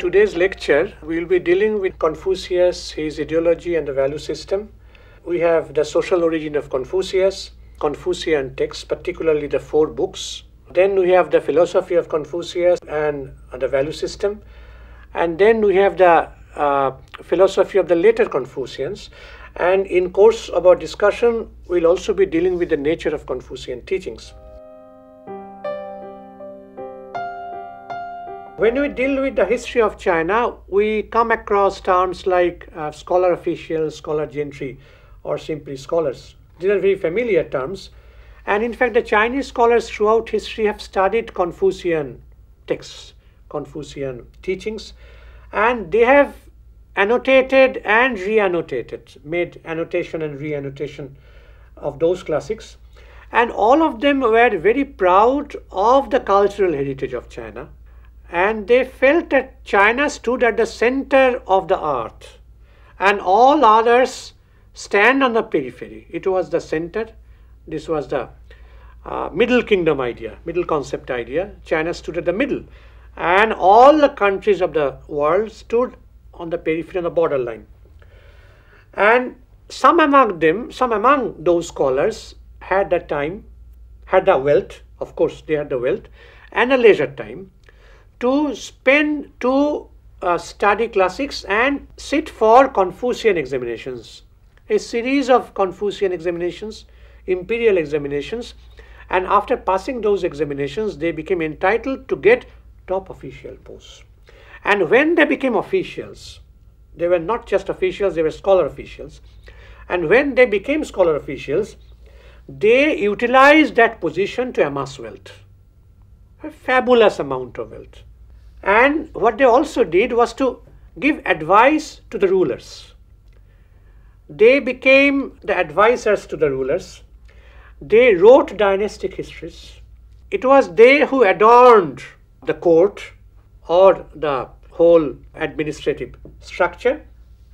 today's lecture, we will be dealing with Confucius, his ideology and the value system. We have the social origin of Confucius, Confucian texts, particularly the 4 books. Then we have the philosophy of Confucius and the value system. And then we have the philosophy of the later Confucians. And in course of our discussion, we'll also be dealing with the nature of Confucian teachings. When we deal with the history of China, we come across terms like scholar officials, scholar gentry, or simply scholars. These are very familiar terms. And in fact, the Chinese scholars throughout history have studied Confucian texts, Confucian teachings, and they have annotated and re-annotated, made annotation and re-annotation of those classics. And all of them were very proud of the cultural heritage of China. And they felt that China stood at the center of the earth and all others stand on the periphery. It was the center. This was the middle kingdom idea, middle concept idea. China stood at the middle and all the countries of the world stood on the periphery, on the borderline. And some among those scholars had the time, had the wealth, of course they had the wealth, and the leisure time to spend to study classics and sit for Confucian examinations. A series of Confucian examinations, imperial examinations, and after passing those examinations, they became entitled to get top official posts. And when they became officials, they were not just officials, they were scholar officials. And when they became scholar officials, they utilized that position to amass wealth, a fabulous amount of wealth. And what they also did was to give advice to the rulers. They became the advisors to the rulers. They wrote dynastic histories. It was they who adorned the court or the whole administrative structure,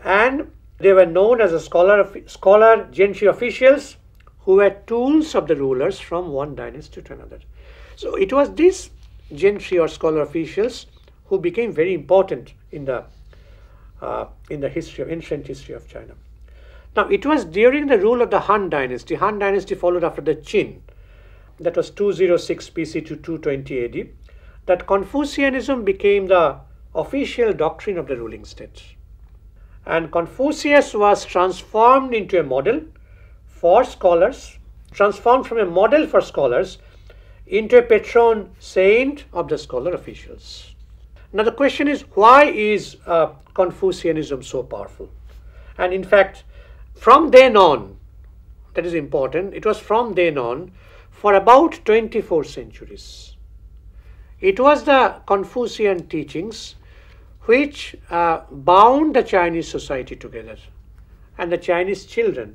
and they were known as a scholar gentry officials who were tools of the rulers from one dynasty to another. So it was these gentry or scholar officials who became very important in the ancient history of China. Now, it was during the rule of the Han dynasty. Han dynasty followed after the Qin. That was 206 BC to 220 AD. That Confucianism became the official doctrine of the ruling state. And Confucius was transformed into a model for scholars, transformed from a model for scholars into a patron saint of the scholar officials. Now the question is, why is Confucianism so powerful? And in fact, from then on, that is important, it was from then on for about 24 centuries. It was the Confucian teachings which bound the Chinese society together. And the Chinese children,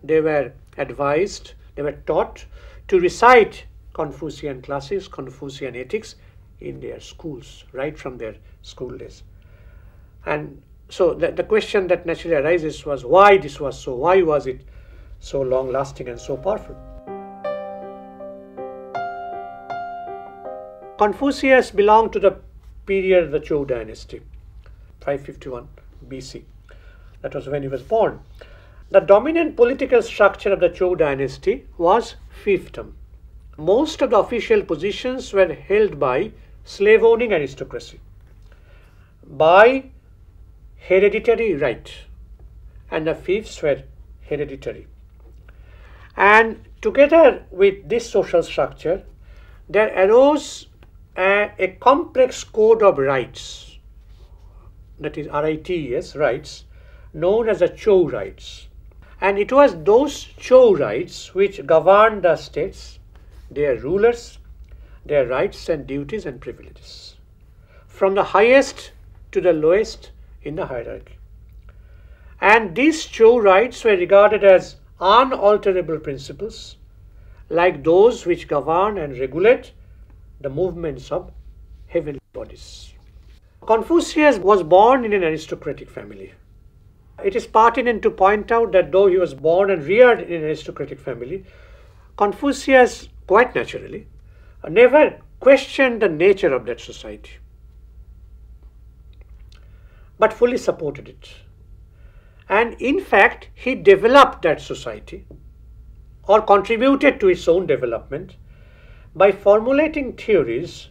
they were advised, they were taught to recite Confucian classics, Confucian ethics in their schools, right from their school days. And so the question that naturally arises was why this was so, why was it so long lasting and so powerful? Confucius belonged to the period of the Zhou dynasty, 551 BC. That was when he was born. The dominant political structure of the Zhou dynasty was fiefdom. Most of the official positions were held by slave-owning aristocracy, by hereditary right, and the fiefs were hereditary. And together with this social structure, there arose a complex code of rights, that is RITES, rights, known as the Zhou rights. And it was those Zhou rights which governed the states, their rulers, their rights and duties and privileges, from the highest to the lowest in the hierarchy. And these Zhou rights were regarded as unalterable principles, like those which govern and regulate the movements of heavenly bodies. Confucius was born in an aristocratic family. It is pertinent to point out that though he was born and reared in an aristocratic family, Confucius, quite naturally, never questioned the nature of that society. but fully supported it. And in fact, he developed that society or contributed to its own development by formulating theories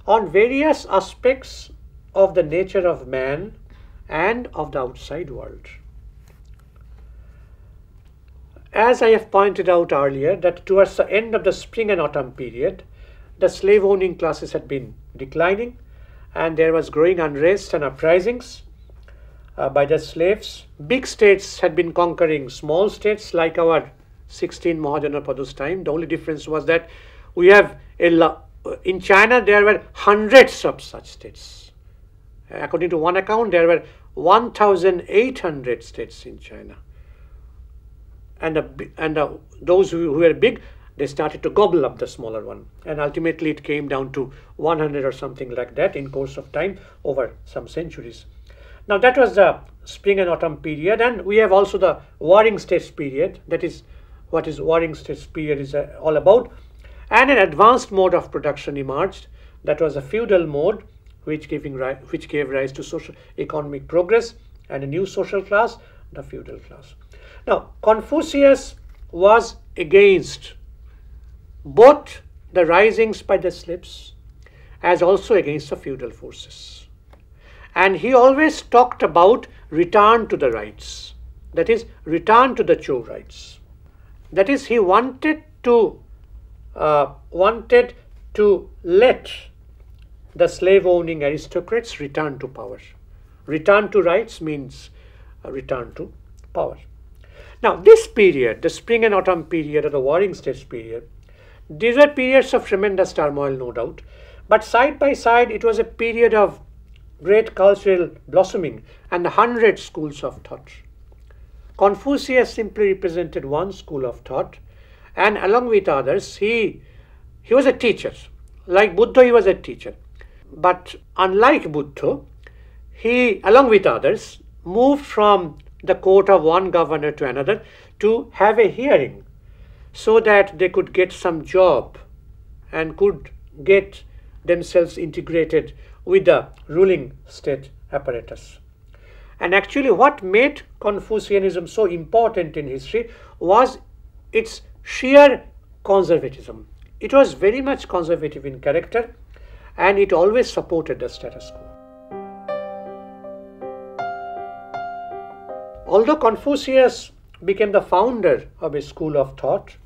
on various aspects of the nature of man and of the outside world. As I have pointed out earlier, that towards the end of the spring and autumn period, the slave-owning classes had been declining, and there was growing unrest and uprisings by the slaves. Big states had been conquering small states like our 16 Mahajanapado's time. The only difference was that we have in China there were hundreds of such states. According to one account, there were 1,800 states in China. And those who were big, they started to gobble up the smaller one. And ultimately it came down to 100 or something like that in course of time over some centuries. Now that was the spring and autumn period, and we have also the warring states period. That is what is warring states period is all about. And an advanced mode of production emerged. That was a feudal mode which gave rise to social economic progress and a new social class, the feudal class. Now, Confucius was against both the risings by the slaves as also against the feudal forces. And he always talked about return to the rights, that is, return to the true rights. That is, he wanted to let the slave-owning aristocrats return to power. Return to rights means return to power. Now, this period, the spring and autumn period or the warring states period, these were periods of tremendous turmoil, no doubt, but side by side it was a period of great cultural blossoming and 100 schools of thought. Confucius simply represented one school of thought, and along with others, he was a teacher. Like Buddha, he was a teacher. But unlike Buddha, he, along with others, moved from the court of one governor to another to have a hearing so that they could get some job and could get themselves integrated with the ruling state apparatus. And actually what made Confucianism so important in history was its sheer conservatism. It was very much conservative in character, and it always supported the status quo. Although Confucius became the founder of a school of thought,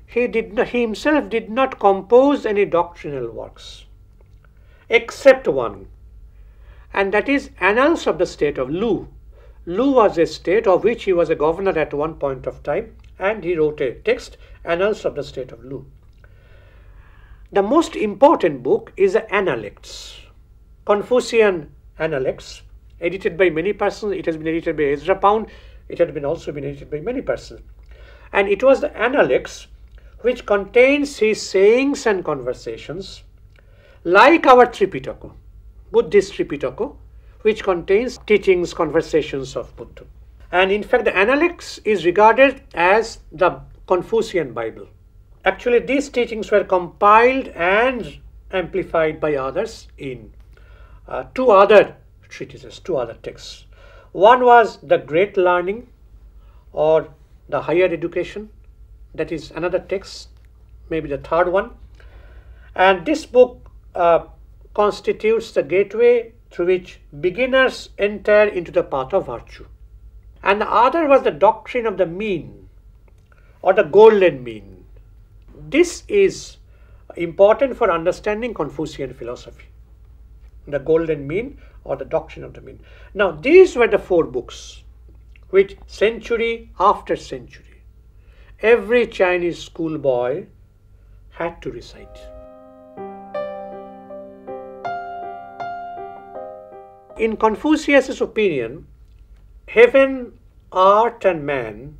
he himself did not compose any doctrinal works, except one, and that is Annals of the State of Lu. Lu was a state of which he was a governor at one point of time, and he wrote a text, Annals of the State of Lu. The most important book is the Analects, Confucian Analects, edited by many persons. It has been edited by Ezra Pound. It had been also been edited by many persons. And it was the Analects which contains his sayings and conversations, like our Tripitaka, Buddhist Tripitaka, which contains teachings, conversations of Buddha. And in fact, the Analects is regarded as the Confucian Bible. Actually, these teachings were compiled and amplified by others in two other treatises, two other texts. One was the Great Learning or the Higher Education. That is another text, maybe the third one. And this book constitutes the gateway through which beginners enter into the path of virtue. And the other was the Doctrine of the Mean or the Golden Mean. This is important for understanding Confucian philosophy, the Golden Mean or the Doctrine of the Mean. Now, these were the four books which century after century, every Chinese schoolboy had to recite. In Confucius' opinion, heaven, art, and man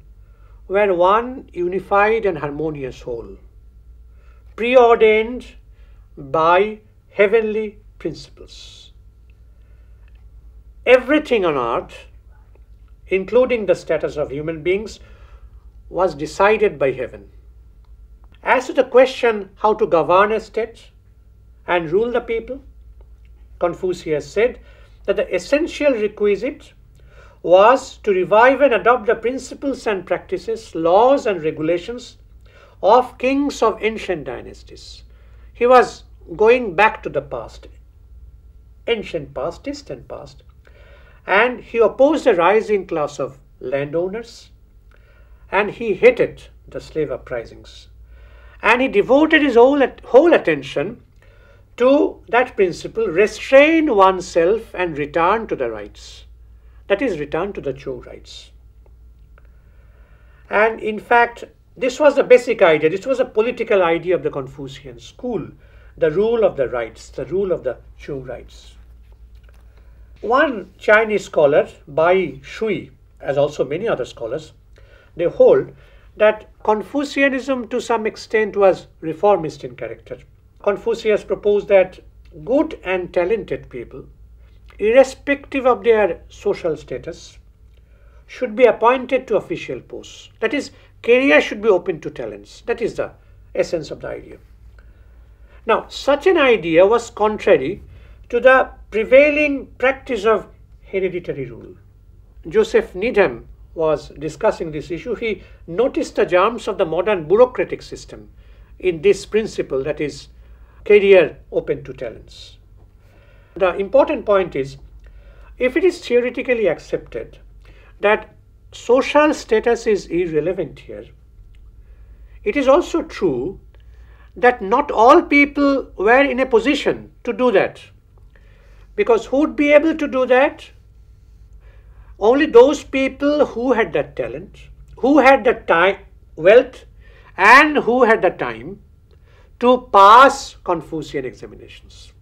were one unified and harmonious whole, preordained by heavenly principles. Everything on earth, including the status of human beings, was decided by heaven. As to the question how to govern a state and rule the people, Confucius said that the essential requisite was to revive and adopt the principles and practices, laws and regulations of kings of ancient dynasties. He was going back to the past, ancient past, distant past, and he opposed the rising class of landowners, and he hated the slave uprisings, and he devoted his whole attention to that principle: restrain oneself and return to the rights. That is, return to the true rights. And in fact, this was the basic idea. This was a political idea of the Confucian school, the rule of the rights, the rule of the true rights. One Chinese scholar, Bai Shui, as also many other scholars, they hold that Confucianism to some extent was reformist in character. Confucius proposed that good and talented people, irrespective of their social status, should be appointed to official posts. That is, career should be open to talents. That is the essence of the idea. Now, such an idea was contrary to the prevailing practice of hereditary rule. Joseph Needham was discussing this issue. He noticed the germs of the modern bureaucratic system in this principle, that is, career open to talents. The important point is, if it is theoretically accepted that social status is irrelevant here, it is also true that not all people were in a position to do that. Because who would be able to do that? Only those people who had that talent, who had the time, wealth, and who had the time to pass Confucian examinations.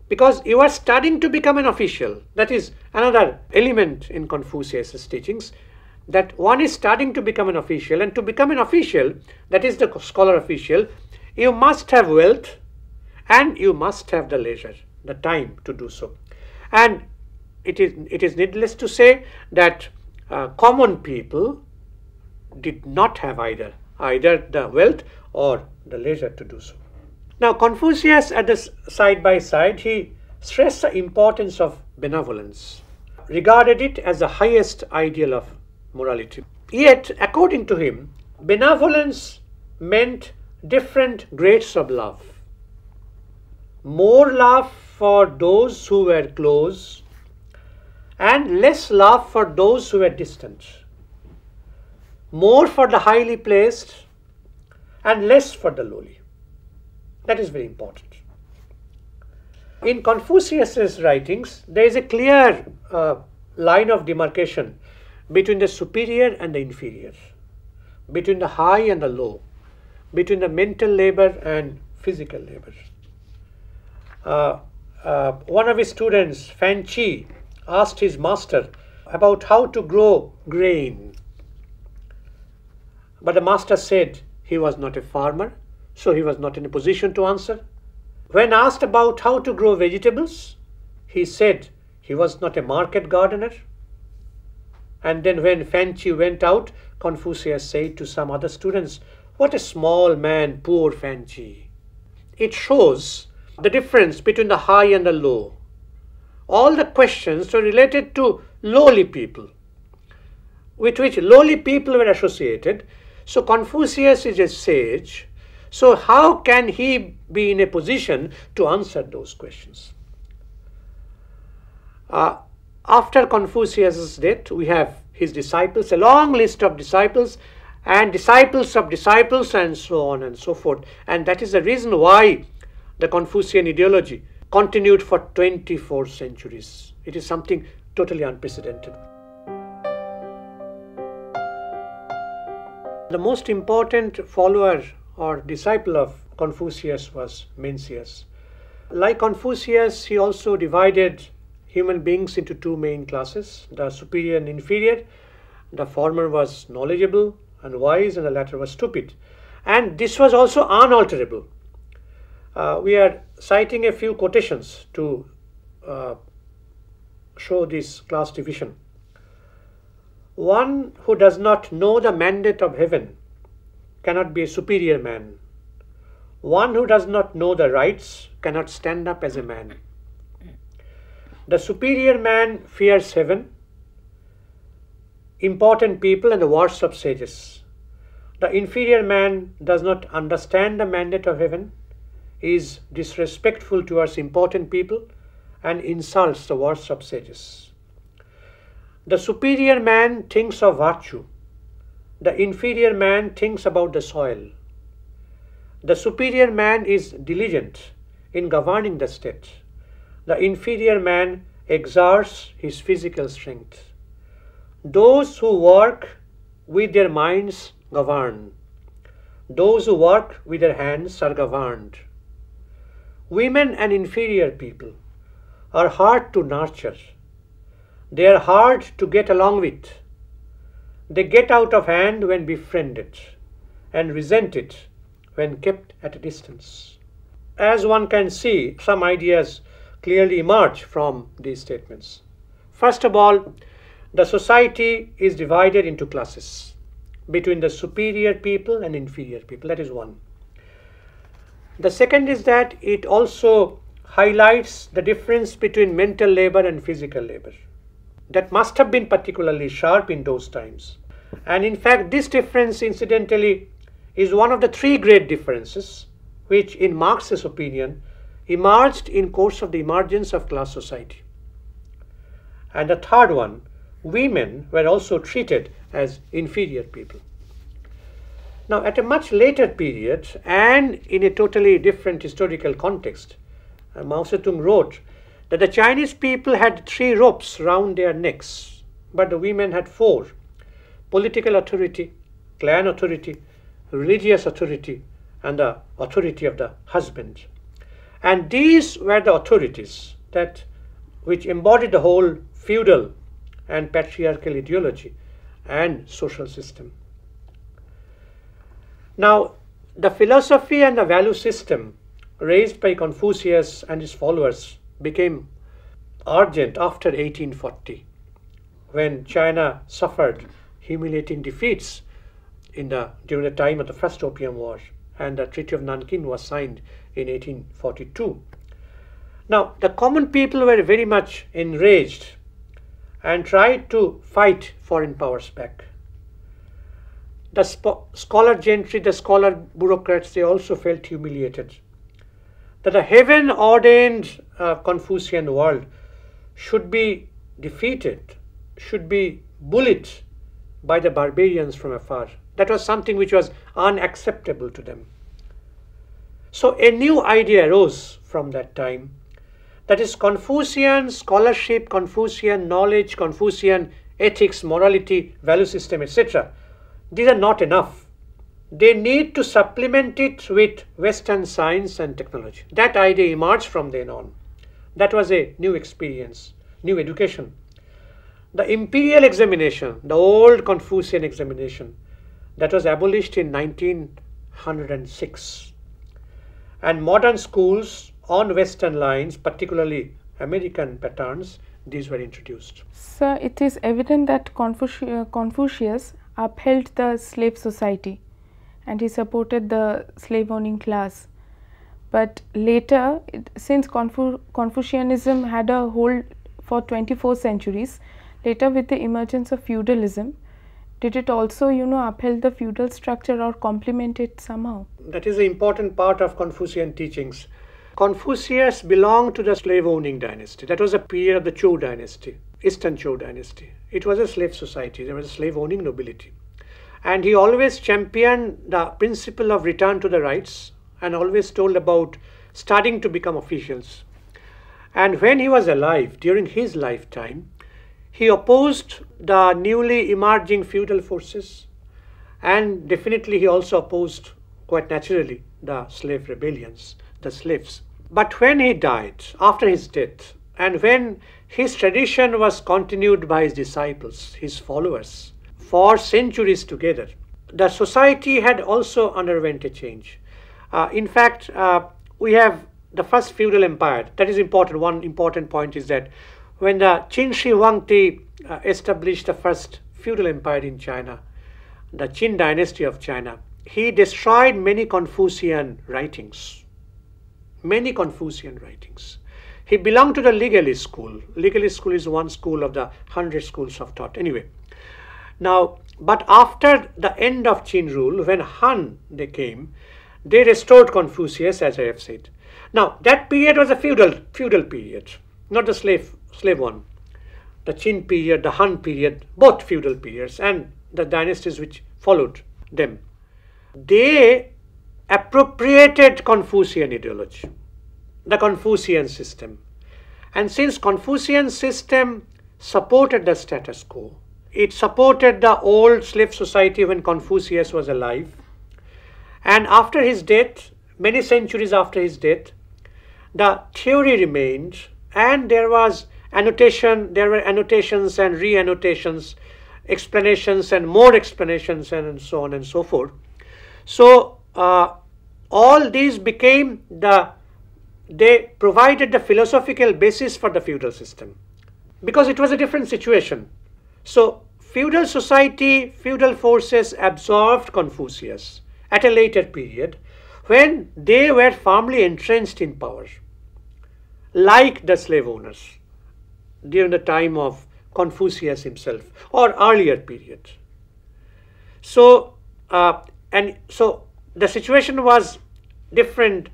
Because you are studying to become an official. That is another element in Confucius' teachings, that one is studying to become an official, and to become an official, that is the scholar official, you must have wealth and you must have the leisure, the time to do so. And it is needless to say that common people did not have either the wealth or the leisure to do so. Now, Confucius, at the side by side, he stressed the importance of benevolence, regarded it as the highest ideal of morality. Yet, according to him, benevolence meant different grades of love. More love for those who were close and less love for those who were distant. More for the highly placed and less for the lowly. That is very important. In Confucius's writings, there is a clear line of demarcation between the superior and the inferior, between the high and the low, between the mental labor and physical labor. One of his students, Fan Chi, asked his master about how to grow grain. But the master said he was not a farmer, so he was not in a position to answer. When asked about how to grow vegetables, he said he was not a market gardener. And then when Fan Chi went out, Confucius said to some other students, "What a small man, poor Fan Chi." It shows the difference between the high and the low. All the questions were related to lowly people, with which lowly people were associated. So Confucius is a sage. So how can he be in a position to answer those questions? After Confucius' death, we have his disciples, a long list of disciples, and disciples of disciples, and so on and so forth. And that is the reason why the Confucian ideology continued for 24 centuries. It is something totally unprecedented. The most important follower or disciple of Confucius was Mencius. Like Confucius, he also divided human beings into two main classes, the superior and inferior. The former was knowledgeable and wise, and the latter was stupid. And this was also unalterable. We are citing a few quotations to show this class division. One who does not know the mandate of heaven cannot be a superior man. One who does not know the rights cannot stand up as a man. The superior man fears heaven, important people, and the worship of sages. The inferior man does not understand the mandate of heaven, is disrespectful towards important people, and insults the worship of sages. The superior man thinks of virtue. The inferior man thinks about the soil. The superior man is diligent in governing the state. The inferior man exerts his physical strength. Those who work with their minds govern. Those who work with their hands are governed. Women and inferior people are hard to nurture. They are hard to get along with. They get out of hand when befriended and resent it when kept at a distance. As one can see, some ideas clearly emerge from these statements. First of all, the society is divided into classes between the superior people and inferior people. That is one. The second is that it also highlights the difference between mental labor and physical labor. That must have been particularly sharp in those times. And in fact, this difference, incidentally, is one of the three great differences which, in Marx's opinion, emerged in course of the emergence of class society. And the third one, women were also treated as inferior people. Now, at a much later period and in a totally different historical context, Mao Zedong wrote that the Chinese people had 3 ropes round their necks, but the women had 4: political authority, clan authority, religious authority, and the authority of the husband. And these were the authorities which embodied the whole feudal and patriarchal ideology and social system. Now, the philosophy and the value system raised by Confucius and his followers became urgent after 1840, when China suffered humiliating defeats during the time of the First Opium War, and the Treaty of Nanking was signed in 1842. Now, the common people were very much enraged and tried to fight foreign powers back. The scholar gentry, the scholar bureaucrats, they also felt humiliated that a heaven-ordained Confucian world should be defeated, should be bullied by the barbarians from afar. That was something which was unacceptable to them. So a new idea arose from that time, that is, Confucian scholarship, Confucian knowledge, Confucian ethics, morality, value system, etc. These are not enough. They need to supplement it with Western science and technology. That idea emerged from then on. That was a new experience, new education. The imperial examination, the old Confucian examination, that was abolished in 1906. And modern schools on Western lines, particularly American patterns, these were introduced. Sir, it is evident that Confucius upheld the slave society and he supported the slave owning class. But later, since Confucianism had a hold for 24 centuries, later with the emergence of feudalism, did it also, upheld the feudal structure or complement it somehow? That is an important part of Confucian teachings. Confucius belonged to the slave owning dynasty. That was a period of the Zhou dynasty, Eastern Zhou dynasty. It was a slave society. There was a slave owning nobility. And he always championed the principle of return to the rights and always told about studying to become officials. And when he was alive, during his lifetime, he opposed the newly emerging feudal forces, and definitely he also opposed, quite naturally, the slave rebellions, the slaves. But when he died, after his death, and when his tradition was continued by his disciples, his followers, for centuries together, the society had also underwent a change. In fact, we have the first feudal empire. That is important. One important point is that when the Qin Shi Huangdi established the first feudal empire in China, the Qin dynasty of China, he destroyed many Confucian writings. Many Confucian writings. He belonged to the legalist school. Legalist school is one school of the 100 schools of thought. Anyway, now, but after the end of Qin rule, when Han they came, they restored Confucius, as I have said. Now, that period was a feudal period, not the slave one. The Qin period, the Han period, both feudal periods, and the dynasties which followed them. They appropriated Confucian ideology, the Confucian system. And since Confucian system supported the status quo, it supported the old slave society when Confucius was alive. And after his death, many centuries after his death, the theory remained, and there were annotations and re-annotations, explanations and more explanations, and so on and so forth. So all these became they provided the philosophical basis for the feudal system, because it was a different situation. So feudal society, feudal forces absorbed Confucius at a later period when they were firmly entrenched in power, like the slave owners during the time of Confucius himself or earlier period. So the situation was different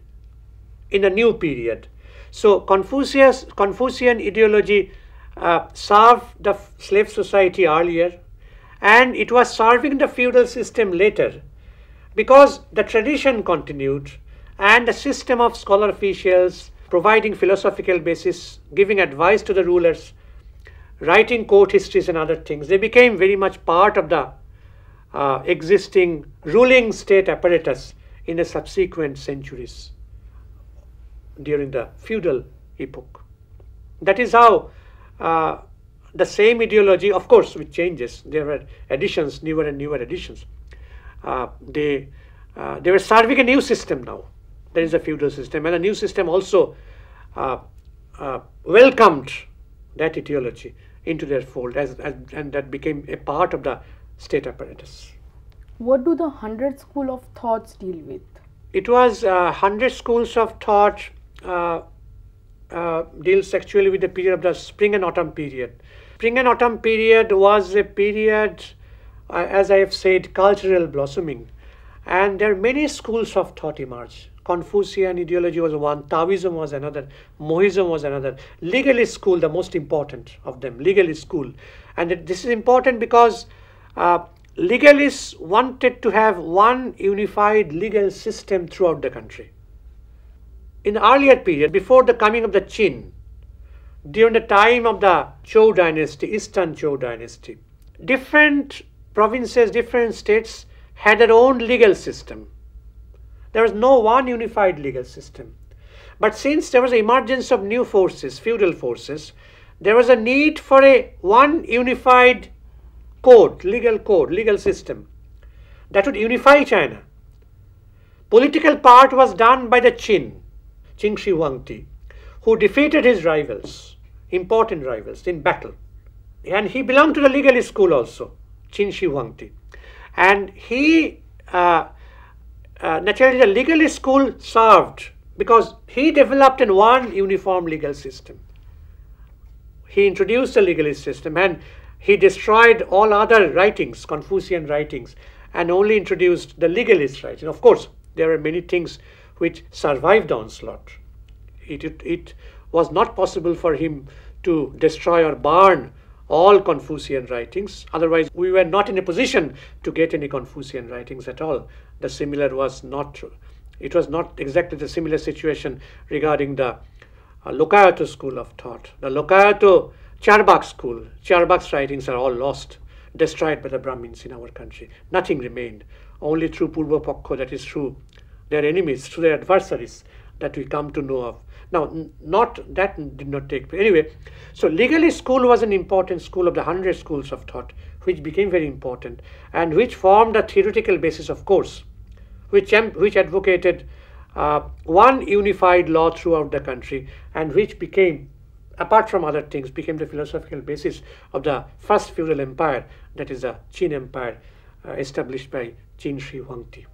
in a new period. So Confucian ideology served the slave society earlier, and it was serving the feudal system later, because the tradition continued and the system of scholar officials providing philosophical basis, giving advice to the rulers, writing court histories and other things, they became very much part of the existing ruling state apparatus in the subsequent centuries during the feudal epoch. That is how the same ideology, of course, with changes, there were additions, newer and newer additions. They were serving a new system now. There is a feudal system, and a new system also welcomed that ideology into their fold, and that became a part of the state apparatus. What do the 100 school of thoughts deal with? It was 100 schools of thought deals actually with the period of the spring and autumn period. Spring and autumn period was a period, as I have said, cultural blossoming, and there are many schools of thought emerged. Confucian ideology was one, Taoism was another, Mohism was another, legalist school, the most important of them, legalist school. And this is important because legalists wanted to have one unified legal system throughout the country. In the earlier period, before the coming of the Qin, during the time of the Zhou dynasty, Eastern Zhou dynasty, different provinces, different states had their own legal system. There was no one unified legal system. But since there was an emergence of new forces, feudal forces, there was a need for one unified legal system that would unify China. Political part was done by the Qin Shi Huangdi, who defeated his rivals, important rivals, in battle. And he belonged to the legalist school also, Qin Shi Huangdi. And he, naturally the legalist school served because he developed in one uniform legal system. He introduced the legalist system and he destroyed all other writings, Confucian writings, and only introduced the legalist writings. Of course, there are many things which survived the onslaught. It was not possible for him to destroy or burn all Confucian writings. Otherwise, we were not in a position to get any Confucian writings at all. The similar was not, it was not exactly the similar situation regarding the Lokayato school of thought. The Lokayato Charbak school, Charbak's writings are all lost, destroyed by the Brahmins in our country. Nothing remained. Only through Purva Pakho, that is through their enemies, through their adversaries, that we come to know of. Now, that did not take place. Anyway, so legalist school was an important school of the 100 schools of thought, which became very important and which formed a theoretical basis of course, which advocated one unified law throughout the country, and which became, apart from other things, became the philosophical basis of the first feudal empire, that is the Qin Empire, established by Qin Shi Huangdi.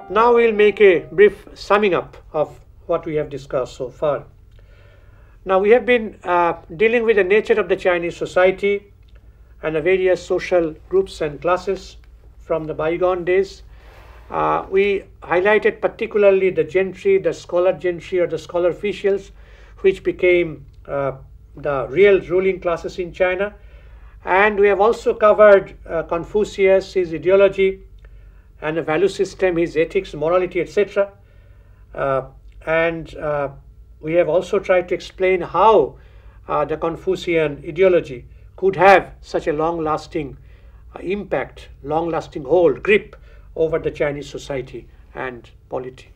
Now we'll make a brief summing up of what we have discussed so far. Now we have been dealing with the nature of the Chinese society and the various social groups and classes from the bygone days. We highlighted particularly the gentry, the scholar gentry or the scholar officials, which became the real ruling classes in China. And we have also covered Confucius, his ideology and the value system, his ethics, morality, etc. We have also tried to explain how the Confucian ideology could have such a long-lasting impact, long-lasting hold, grip over the Chinese society and polity.